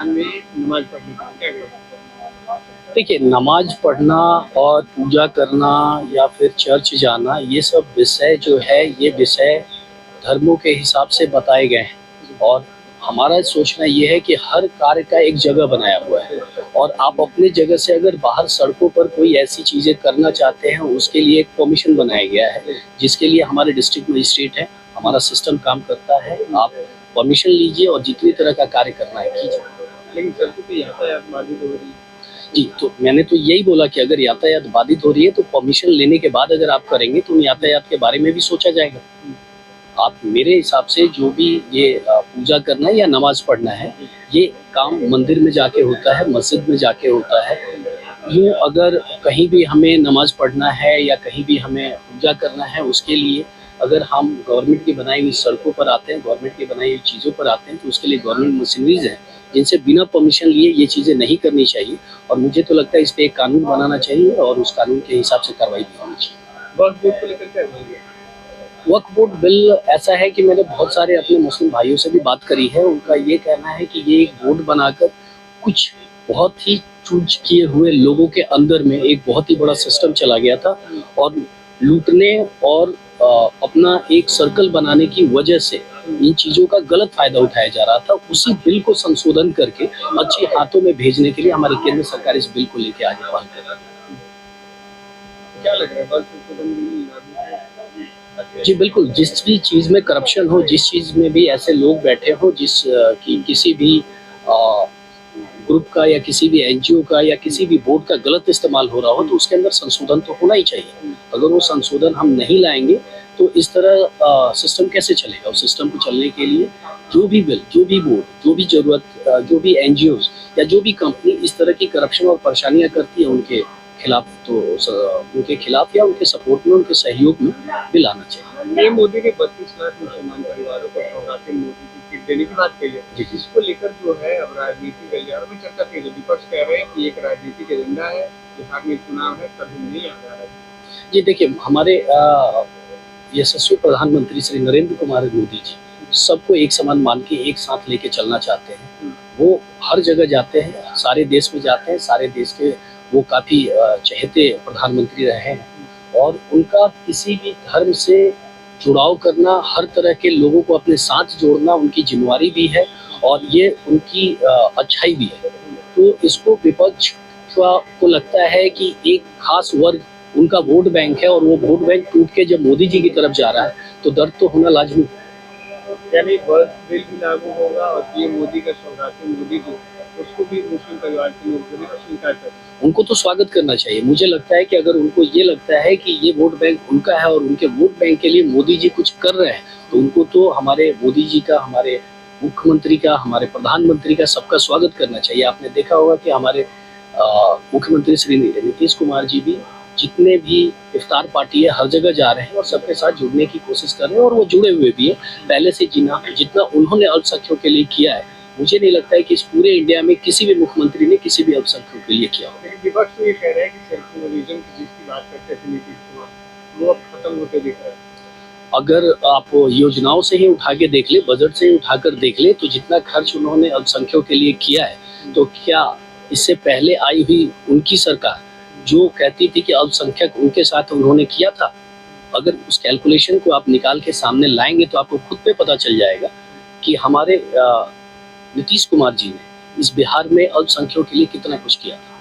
राजस्थान में नमाज पढ़ने का क्या कहते हैं? देखिए, नमाज पढ़ना और पूजा करना या फिर चर्च जाना, ये सब विषय जो है, ये विषय धर्मों के हिसाब से बताए गए हैं। और हमारा सोचना ये है कि हर कार्य का एक जगह बनाया हुआ है, और आप अपनी जगह से अगर बाहर सड़कों पर कोई ऐसी चीज़ें करना चाहते हैं, उसके लिए एक परमिशन बनाया गया है, जिसके लिए हमारे डिस्ट्रिक्ट मजिस्ट्रेट है, हमारा सिस्टम काम करता है। आप परमिशन लीजिए और जितनी तरह का कार्य करना है कीजिए। लेकिन सड़कों पे यातायात बाधित हो रही है। जी, तो मैंने तो यही बोला कि अगर यातायात बाधित हो रही है तो परमिशन लेने के बाद अगर आप करेंगे तो यातायात के बारे में भी सोचा जाएगा। आप मेरे हिसाब से जो भी ये पूजा करना है या नमाज पढ़ना है, ये काम मंदिर में जाके होता है, मस्जिद में जाके होता है। यूँ अगर कहीं भी हमें नमाज पढ़ना है या कहीं भी हमें पूजा करना है, उसके लिए अगर हम गवर्नमेंट की बनाई हुई सड़कों पर आते हैं, गवर्नमेंट की बनाई हुई चीज़ों पर आते हैं, तो उसके लिए गवर्नमेंट मशीनरीज़ हैं, जिनसे बिना परमिशन लिए ये चीज़ें नहीं करनी चाहिए। और मुझे तो लगता है इस पे एक कानून बनाना चाहिए और उस कानून के हिसाब से कार्रवाई भी होनी चाहिए। वक्फ बोर्ड को लेकर क्या कहेंगे? वक्फ बोर्ड बिल ऐसा है कि मैंने बहुत सारे अपने मुस्लिम भाइयों से भी बात करी है। उनका ये कहना है कि ये एक बोर्ड बनाकर कुछ बहुत ही चूज किए हुए लोगों के अंदर में एक बहुत ही बड़ा सिस्टम चला गया था, और लूटने और अपना एक सर्कल बनाने की वजह से इन चीज़ों का गलत फायदा उठाया जा रहा था। उसी बिल को संशोधन करके अच्छे हाथों में भेजने के लिए हमारी केंद्र सरकार इस बिल को लेकर आगे पहल कर रही है। क्या लग रहा है, बल संशोधन बिल लागू है? जी बिल्कुल, जिस भी चीज़ में करप्शन हो, जिस चीज़ में भी ऐसे लोग बैठे हों जिस कि किसी भी ग्रुप का या किसी भी एनजीओ का या किसी भी बोर्ड का गलत इस्तेमाल हो रहा हो, तो उसके अंदर संशोधन तो होना ही चाहिए। अगर वो संशोधन हम नहीं लाएंगे तो इस तरह सिस्टम कैसे चलेगा? उस सिस्टम को चलने के लिए जो भी बिल, जो भी बोर्ड, जो भी ज़रूरत, जो भी एनजीओज़ या जो भी कंपनी इस तरह की करप्शन और परेशानियाँ करती है, उनके खिलाफ तो उनके खिलाफ या उनके सपोर्ट में, उनके सहयोग में बिल आना चाहिए। पीएम मोदी ने 32 लाख मुसलमान परिवारों को सौगातें मोदी की किट देने की बात कही है। जी। इसको लेकर जो है अब राजनीति गलियारों में चर्चा तेज है। विपक्ष कह रहे हैं कि एक राजनीतिक एजेंडा है, बिहार में चुनाव है, तभी नहीं आ रहा है। जी देखिए, हमारे यशस्वी प्रधानमंत्री श्री नरेंद्र कुमार मोदी जी सबको एक समान मान के एक साथ लेके चलना चाहते हैं। वो हर जगह जाते हैं, सारे देश में जाते हैं, सारे देश के वो काफ़ी चहेते प्रधानमंत्री रहे हैं, और उनका किसी भी धर्म से जुड़ाव करना, हर तरह के लोगों को अपने साथ जोड़ना उनकी जिम्मेवारी भी है, और ये उनकी अच्छाई भी है। तो इसको विपक्ष को लगता है कि एक खास वर्ग उनका वोट बैंक है, और वो वोट बैंक टूट के जब मोदी जी की तरफ जा रहा है तो दर्द तो होना लाजमी है। यानी बस बिल भी लागू होगा और पीएम मोदी का सौगातें मोदी को, उसको भी मुस्लिम परिवार के लोग जो है स्वीकार करें। उनको तो स्वागत करना चाहिए। मुझे लगता है कि अगर उनको ये लगता है कि ये वोट बैंक उनका है और उनके वोट बैंक के लिए मोदी जी कुछ कर रहे हैं, तो उनको तो हमारे मोदी जी का, हमारे मुख्यमंत्री का, हमारे प्रधानमंत्री का सबका स्वागत करना चाहिए। आपने देखा होगा कि हमारे मुख्यमंत्री श्री नीतीश कुमार जी भी जितने भी इफ्तार पार्टी है हर जगह जा रहे हैं और सबके साथ जुड़ने की कोशिश कर रहे हैं, और वो जुड़े हुए भी हैं। पहले से जितना उन्होंने अल्पसंख्यकों के लिए किया है, मुझे नहीं लगता है कि इस पूरे इंडिया में किसी भी मुख्यमंत्री ने किसी भी अल्पसंख्यक के लिए किया हो। लेकिन विपक्ष तो ये कह रहा है कि सेक्युलरिज्म की जिसकी बात करते थे नीतीश कुमार, वो अब खत्म होते दिख रहा है। अगर आप योजनाओं से ही उठा के देख ले, बजट से ही उठाकर देख ले, तो जितना खर्च उन्होंने अल्पसंख्यकों के लिए किया है, तो क्या इससे पहले आई हुई उनकी सरकार जो कहती थी कि अल्पसंख्यक उनके साथ उन्होंने किया था, अगर उस कैलकुलेशन को आप निकाल के सामने लाएंगे तो आपको खुद पे पता चल जाएगा कि हमारे नीतीश कुमार जी ने इस बिहार में अल्पसंख्यकों के लिए कितना कुछ किया था।